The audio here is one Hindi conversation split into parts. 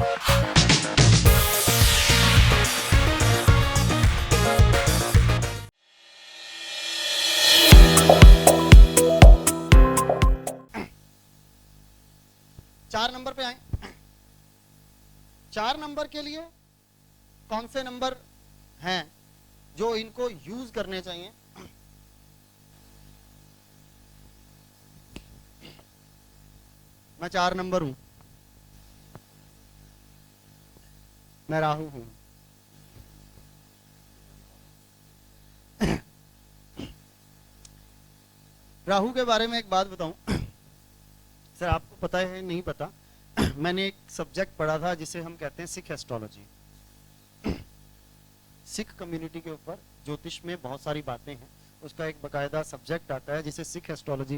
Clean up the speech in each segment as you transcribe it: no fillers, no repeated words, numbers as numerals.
चार नंबर पे आए। 4 नंबर के लिए कौन से नंबर हैं जो इनको यूज करने चाहिए? मैं 4 नंबर हूं, मैं राहु हूं। राहु के बारे में एक बात बताऊं सर, आपको पता है नहीं पता, मैंने एक सब्जेक्ट पढ़ा था जिसे हम कहते हैं सिख एस्ट्रोलॉजी। सिख कम्युनिटी के ऊपर ज्योतिष में बहुत सारी बातें हैं, उसका एक बकायदा सब्जेक्ट आता है जिसे सिख एस्ट्रोलॉजी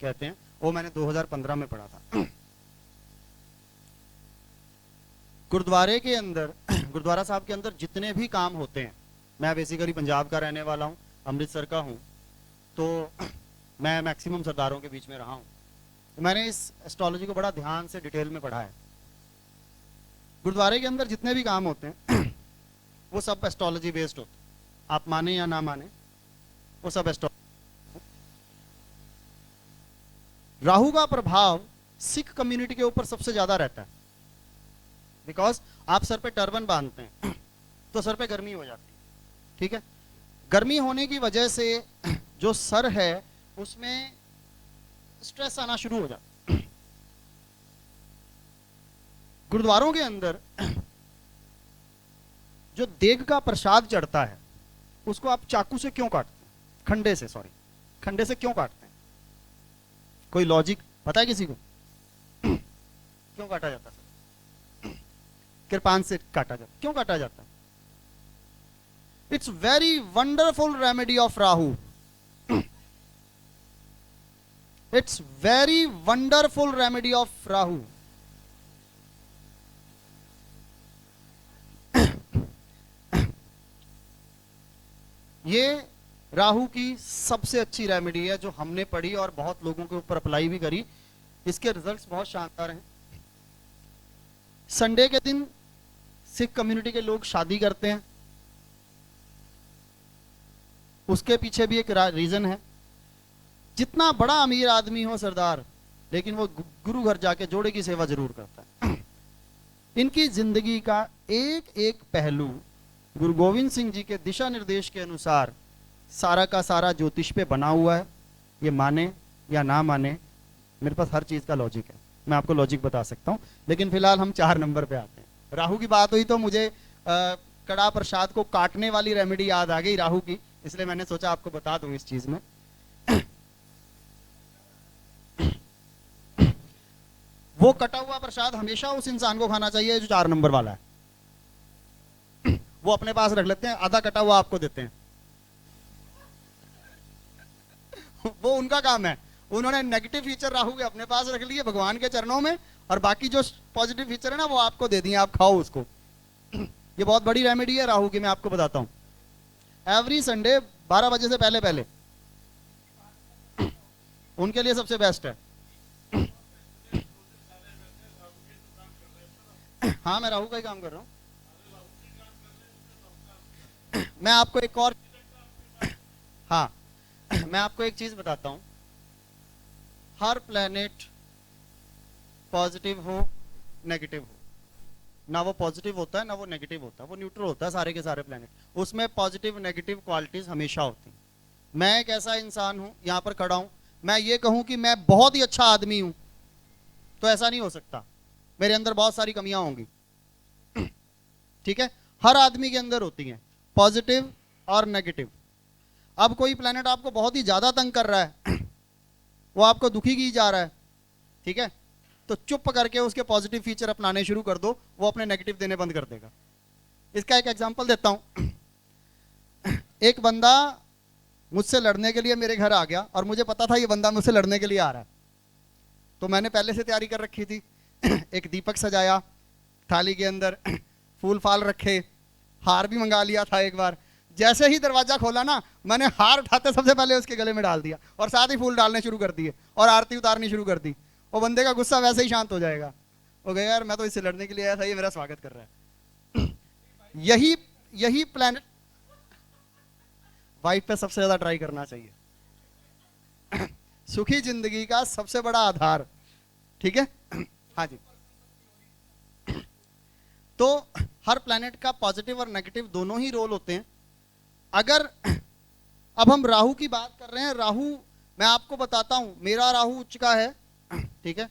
कहते हैं। वो मैंने 2015 में पढ़ा था। गुरुद्वारे के अंदर, गुरुद्वारा साहब के अंदर जितने भी काम होते हैं, मैं बेसिकली पंजाब का रहने वाला हूँ, अमृतसर का हूँ, तो मैं मैक्सिमम सरदारों के बीच में रहा हूँ। मैंने इस एस्ट्रोलॉजी को बड़ा ध्यान से डिटेल में पढ़ा है। गुरुद्वारे के अंदर जितने भी काम होते हैं वो सब एस्ट्रोलॉजी बेस्ड होते हैं, आप माने या ना माने, वो सब एस्ट्रोलॉजी। राहु का प्रभाव सिख कम्युनिटी के ऊपर सबसे ज्यादा रहता है, बिकॉज आप सर पे टर्बन बांधते हैं तो सर पे गर्मी हो जाती है, ठीक है। गर्मी होने की वजह से जो सर है उसमें स्ट्रेस आना शुरू हो जाता है। गुरुद्वारों के अंदर जो देग का प्रसाद चढ़ता है उसको आप चाकू से क्यों काटते हैं? खंडे से क्यों काटते हैं? कोई लॉजिक पता है किसी को? क्यों काटा जाता है? कृपान से काटा जाता, क्यों काटा जाता है? It's very wonderful remedy of Rahu. It's very wonderful remedy of Rahu. ये राहु की सबसे अच्छी रेमेडी है जो हमने पढ़ी और बहुत लोगों के ऊपर अप्लाई भी करी। इसके रिजल्ट्स बहुत शानदार हैं। संडे के दिन सिख कम्युनिटी के लोग शादी करते हैं, उसके पीछे भी एक रीजन है। जितना बड़ा अमीर आदमी हो सरदार, लेकिन वो गुरु घर जाके जोड़े की सेवा जरूर करता है। इनकी जिंदगी का एक एक पहलू गुरु गोविंद सिंह जी के दिशा निर्देश के अनुसार सारा का सारा ज्योतिष पे बना हुआ है। ये माने या ना माने, मेरे पास हर चीज का लॉजिक है, मैं आपको लॉजिक बता सकता हूं। लेकिन फिलहाल हम 4 नंबर पे आते हैं। राहु की बात हुई तो मुझे कड़ा प्रसाद को काटने वाली रेमेडी याद आ गई राहु की, इसलिए मैंने सोचा आपको बता दूं इस चीज में। वो कटा हुआ प्रसाद हमेशा उस इंसान को खाना चाहिए जो 4 नंबर वाला है। वो अपने पास रख लेते हैं, आधा कटा हुआ आपको देते हैं। वो उनका काम है, उन्होंने नेगेटिव फीचर राहु के अपने पास रख लिए भगवान के चरणों में, और बाकी जो पॉजिटिव फीचर है ना वो आपको दे दिए, आप खाओ उसको। ये बहुत बड़ी रेमेडी है राहु की, मैं आपको बताता हूं। एवरी संडे 12 बजे से पहले पहले उनके लिए सबसे बेस्ट है। हाँ, मैं राहु का ही काम कर रहा हूं। मैं आपको एक और, हाँ, मैं आपको एक चीज बताता हूं। हर प्लेनेट पॉजिटिव हो नेगेटिव हो, ना वो पॉजिटिव होता है ना वो नेगेटिव होता है, वो न्यूट्रल होता है। सारे के सारे प्लेनेट, उसमें पॉजिटिव नेगेटिव क्वालिटीज हमेशा होती हैं। मैं एक ऐसा इंसान हूं, यहां पर खड़ा हूं, मैं ये कहूं कि मैं बहुत ही अच्छा आदमी हूं तो ऐसा नहीं हो सकता, मेरे अंदर बहुत सारी कमियां होंगी। ठीक है, हर आदमी के अंदर होती हैं पॉजिटिव और नेगेटिव। अब कोई प्लेनेट आपको बहुत ही ज्यादा तंग कर रहा है, वो आपको दुखी की जा रहा है, ठीक है, तो चुप करके उसके पॉजिटिव फीचर अपनाने शुरू कर दो, वो अपने नेगेटिव देने बंद कर देगा। इसका एक एग्जांपल देता हूं। एक बंदा मुझसे लड़ने के लिए मेरे घर आ गया और मुझे पता था ये बंदा मुझसे लड़ने के लिए आ रहा है, तो मैंने पहले से तैयारी कर रखी थी। एक दीपक सजाया, थाली के अंदर फूल फाल रखे, हार भी मंगा लिया था एक बार। जैसे ही दरवाजा खोला ना, मैंने हार उठाते सबसे पहले उसके गले में डाल दिया और साथ ही फूल डालने शुरू कर दिए और आरती उतारनी शुरू कर दी। वो बंदे का गुस्सा वैसे ही शांत हो जाएगा। हो गया यार, मैं तो इससे लड़ने के लिए आया था, ये मेरा स्वागत कर रहा है। यही यही प्लेनेट वाइफ पे सबसे ज्यादा ट्राई करना चाहिए। सुखी जिंदगी का सबसे बड़ा आधार। ठीक है। हाँ जी। तो हर प्लेनेट का पॉजिटिव और नेगेटिव दोनों ही रोल होते हैं। अगर अब हम राहु की बात कर रहे हैं, राहु मैं आपको बताता हूं, मेरा राहु उच्च का है, ठीक है,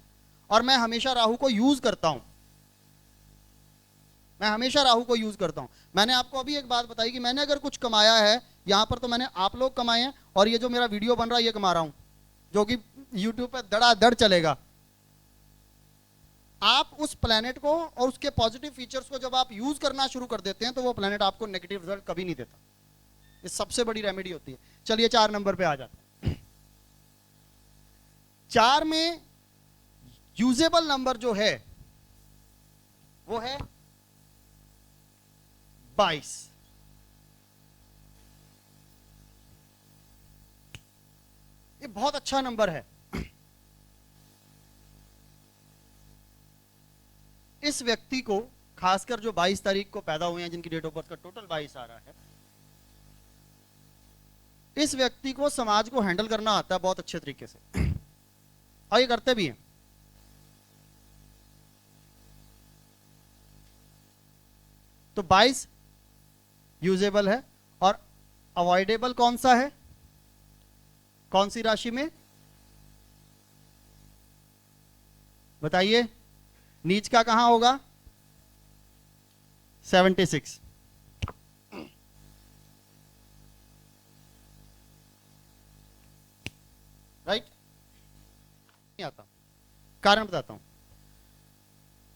और मैं हमेशा राहु को यूज करता हूं। मैं हमेशा राहु को यूज करता हूं। मैंने आपको अभी एक बात बताई कि मैंने अगर कुछ कमाया है यहां पर, तो मैंने आप लोग कमाए हैं, और ये जो मेरा वीडियो बन रहा है ये कमा रहा हूं, जो कि यूट्यूब पे धड़ाधड़ चलेगा। आप उस प्लेनेट को और उसके पॉजिटिव फीचर्स को जब आप यूज करना शुरू कर देते हैं तो वो प्लेनेट आपको नेगेटिव रिजल्ट कभी नहीं देता। ये सबसे बड़ी रेमेडी होती है। चलिए 4 नंबर पे आ जाते हैं। 4 में यूजेबल नंबर जो है वो है 22। ये बहुत अच्छा नंबर है। इस व्यक्ति को, खासकर जो 22 तारीख को पैदा हुए हैं, जिनकी डेट ऑफ बर्थ का टोटल 22 आ रहा है, इस व्यक्ति को समाज को हैंडल करना आता है बहुत अच्छे तरीके से, और ये करते भी हैं। तो 22 यूजेबल है। और अवॉइडेबल कौन सा है, कौन सी राशि में बताइए? नीच का कहां होगा? 76। राइट? नहीं आता। कारण बताता हूं।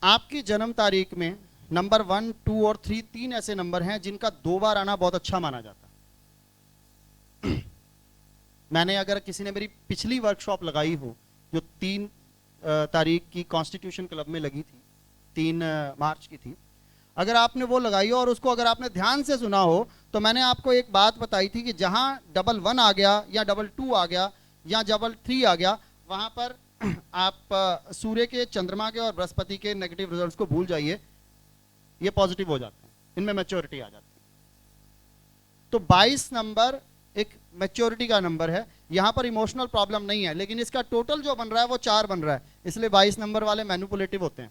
आपकी जन्म तारीख में नंबर 1, 2 और 3, 3 ऐसे नंबर हैं जिनका 2 बार आना बहुत अच्छा माना जाता है। मैंने, अगर किसी ने मेरी पिछली वर्कशॉप लगाई हो जो 3 तारीख की कॉन्स्टिट्यूशन क्लब में लगी थी, 3 मार्च की थी, अगर आपने वो लगाई हो और उसको अगर आपने ध्यान से सुना हो, तो मैंने आपको एक बात बताई थी कि जहां 11 आ गया या 22 आ गया या 3 आ गया, वहां पर आप सूर्य के, चंद्रमा के और बृहस्पति के नेगेटिव रिजल्ट्स को भूल जाइए, ये पॉजिटिव हो जाते हैं, इनमें मैच्योरिटी आ जाती है। तो 22 नंबर एक मैच्योरिटी का नंबर है। यहां पर इमोशनल प्रॉब्लम नहीं है, लेकिन इसका टोटल जो बन रहा है वो 4 बन रहा है, इसलिए 22 नंबर वाले मैनिपुलेटिव होते हैं।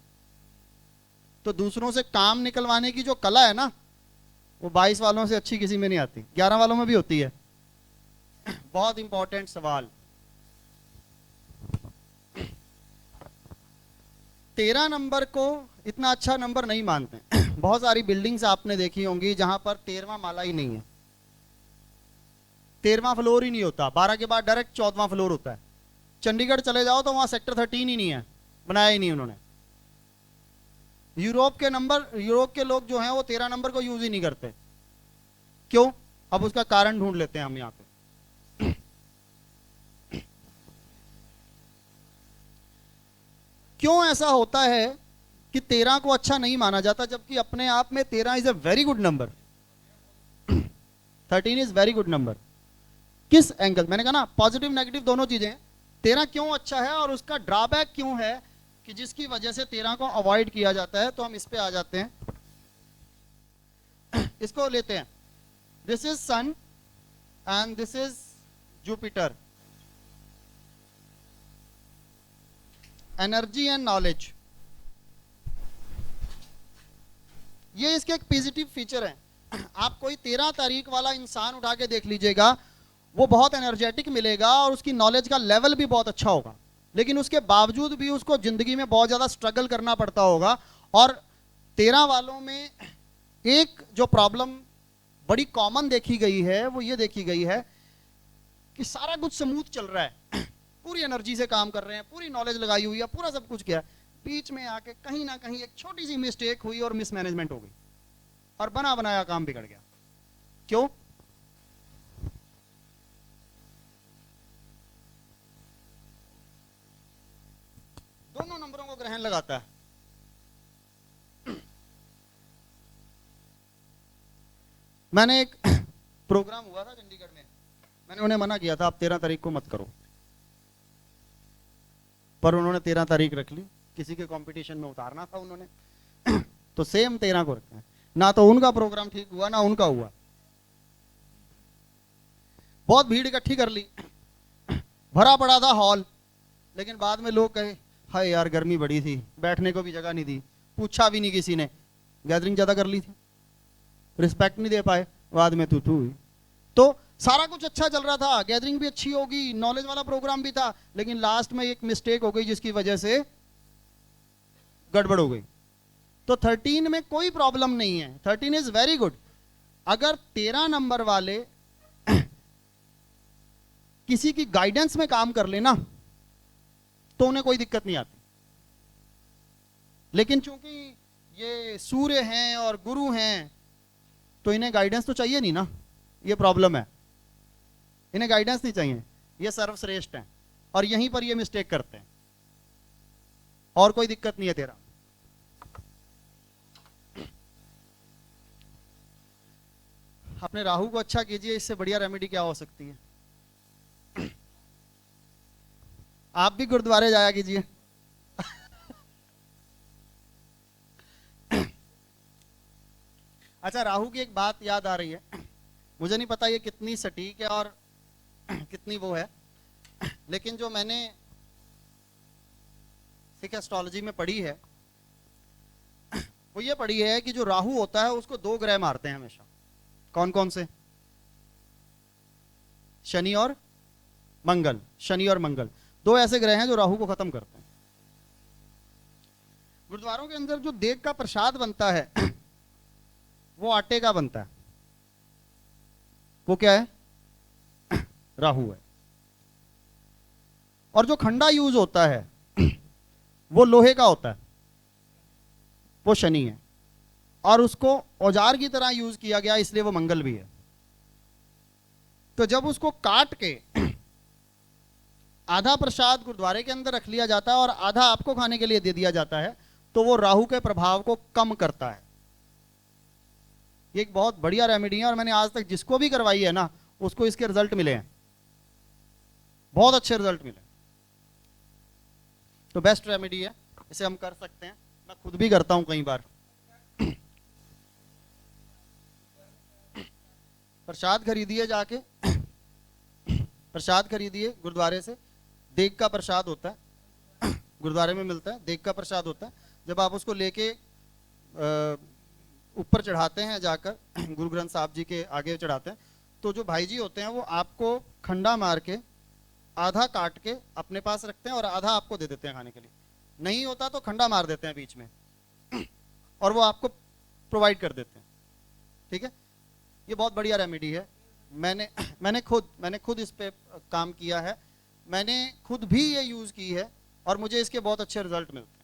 तो दूसरों से काम निकलवाने की जो कला है ना, वो 22 वालों से अच्छी किसी में नहीं आती, 11 वालों में भी होती है। बहुत इंपॉर्टेंट सवाल। 13 नंबर को इतना अच्छा नंबर नहीं मानते। बहुत सारी बिल्डिंग्स आपने देखी होंगी जहां पर 13वां माला ही नहीं है, 13वां फ्लोर ही नहीं होता, 12 के बाद डायरेक्ट 14वां फ्लोर होता है। चंडीगढ़ चले जाओ तो वहां सेक्टर 13 ही नहीं है, बनाया ही नहीं उन्होंने। यूरोप के लोग जो हैं वो 13 नंबर को यूज ही नहीं करते। क्यों? अब उसका कारण ढूंढ लेते हैं हम यहां पे। क्यों ऐसा होता है कि 13 को अच्छा नहीं माना जाता, जबकि अपने आप में 13 is a very good number, 13 is very good number. किस एंगल? मैंने कहा ना, पॉजिटिव नेगेटिव दोनों चीजें। 13 क्यों अच्छा है और उसका ड्रॉबैक क्यों है कि जिसकी वजह से 13 को अवॉइड किया जाता है। तो हम इस पे आ जाते हैं, इसको लेते हैं। This is sun and this is Jupiter. Energy and knowledge, ये इसके एक पॉजिटिव फीचर है। आप कोई 13 तारीख वाला इंसान उठा के देख लीजिएगा, वो बहुत एनर्जेटिक मिलेगा और उसकी नॉलेज का लेवल भी बहुत अच्छा होगा, लेकिन उसके बावजूद भी उसको जिंदगी में बहुत ज्यादा स्ट्रगल करना पड़ता होगा। और 13 वालों में एक जो प्रॉब्लम बड़ी कॉमन देखी गई है वो ये देखी गई है कि सारा कुछ स्मूथ चल रहा है, पूरी एनर्जी से काम कर रहे हैं, पूरी नॉलेज लगाई हुई है, पूरा सब कुछ किया, बीच में आके कहीं ना कहीं एक छोटी सी मिस्टेक हुई और मिसमैनेजमेंट हो गई और बना बनाया काम बिगड़ गया। क्यों? दोनों नंबरों को ग्रहण लगाता है। मैंने एक प्रोग्राम हुआ था चंडीगढ़ में, मैंने उन्हें मना किया था आप 13 तारीख को मत करो, पर उन्होंने 13 तारीख रख ली किसी के कंपटीशन में उतारना था उन्होंने तो सेम 13 को रखा है। ना तो उनका प्रोग्राम ठीक हुआ ना उनका हुआ, बहुत भीड़ इकट्ठी कर ली, भरा पड़ा था हॉल, लेकिन बाद में लोग कहे हाय यार गर्मी बड़ी थी, बैठने को भी जगह नहीं दी, पूछा भी नहीं किसी ने, गैदरिंग ज्यादा कर ली थी, रिस्पेक्ट नहीं दे पाए, बाद में तू हुई। तो सारा कुछ अच्छा चल रहा था, गैदरिंग भी अच्छी होगी, नॉलेज वाला प्रोग्राम भी था, लेकिन लास्ट में एक मिस्टेक हो गई जिसकी वजह से गड़बड़ हो गई। तो 13 में कोई प्रॉब्लम नहीं है, 13 इज वेरी गुड। अगर 13 नंबर वाले किसी की गाइडेंस में काम कर लेना तो उन्हें कोई दिक्कत नहीं आती, लेकिन चूंकि ये सूर्य हैं और गुरु हैं तो इन्हें गाइडेंस तो चाहिए नहीं ना, ये प्रॉब्लम है, इन्हें गाइडेंस नहीं चाहिए, ये सर्वश्रेष्ठ हैं और यहीं पर ये मिस्टेक करते हैं, और कोई दिक्कत नहीं है तेरा। अपने राहु को अच्छा कीजिए, इससे बढ़िया रेमेडी क्या हो सकती है। आप भी गुरुद्वारे जाया कीजिए अच्छा, राहु की एक बात याद आ रही है, मुझे नहीं पता ये कितनी सटीक है और कितनी वो है, लेकिन जो मैंने सिख एस्ट्रोलॉजी में पढ़ी है वो ये पढ़ी है कि जो राहु होता है उसको 2 ग्रह मारते हैं हमेशा। कौन कौन से? शनि और मंगल। शनि और मंगल 2 ऐसे ग्रह हैं जो राहु को खत्म करते हैं। गुरुद्वारों के अंदर जो देग का प्रसाद बनता है वो आटे का बनता है, वो क्या है? राहु है। और जो खंडा यूज होता है वो लोहे का होता है, वो शनि है, और उसको औजार की तरह यूज किया गया इसलिए वो मंगल भी है। तो जब उसको काट के आधा प्रसाद गुरुद्वारे के अंदर रख लिया जाता है और आधा आपको खाने के लिए दे दिया जाता है, तो वो राहु के प्रभाव को कम करता है। ये एक बहुत बढ़िया रेमेडी है और मैंने आज तक जिसको भी करवाई है ना उसको इसके रिजल्ट मिले हैं, बहुत अच्छे रिजल्ट मिले। तो बेस्ट रेमेडी है, इसे हम कर सकते हैं, मैं खुद भी करता हूं कई बार। प्रसाद खरीदिए जाके, प्रसाद खरीदिए गुरुद्वारे से, देग का प्रसाद होता है, गुरुद्वारे में मिलता है, देग का प्रसाद होता है। जब आप उसको लेके ऊपर चढ़ाते हैं जाकर, गुरु ग्रंथ साहब जी के आगे चढ़ाते हैं, तो जो भाई जी होते हैं वो आपको खंडा मार के आधा काट के अपने पास रखते हैं और आधा आपको दे देते हैं खाने के लिए। नहीं होता तो खंडा मार देते हैं बीच में और वो आपको प्रोवाइड कर देते हैं। ठीक है, ये बहुत बढ़िया रेमेडी है। मैंने खुद इस पे काम किया है, मैंने खुद भी ये यूज की है और मुझे इसके बहुत अच्छे रिजल्ट मिलते हैं।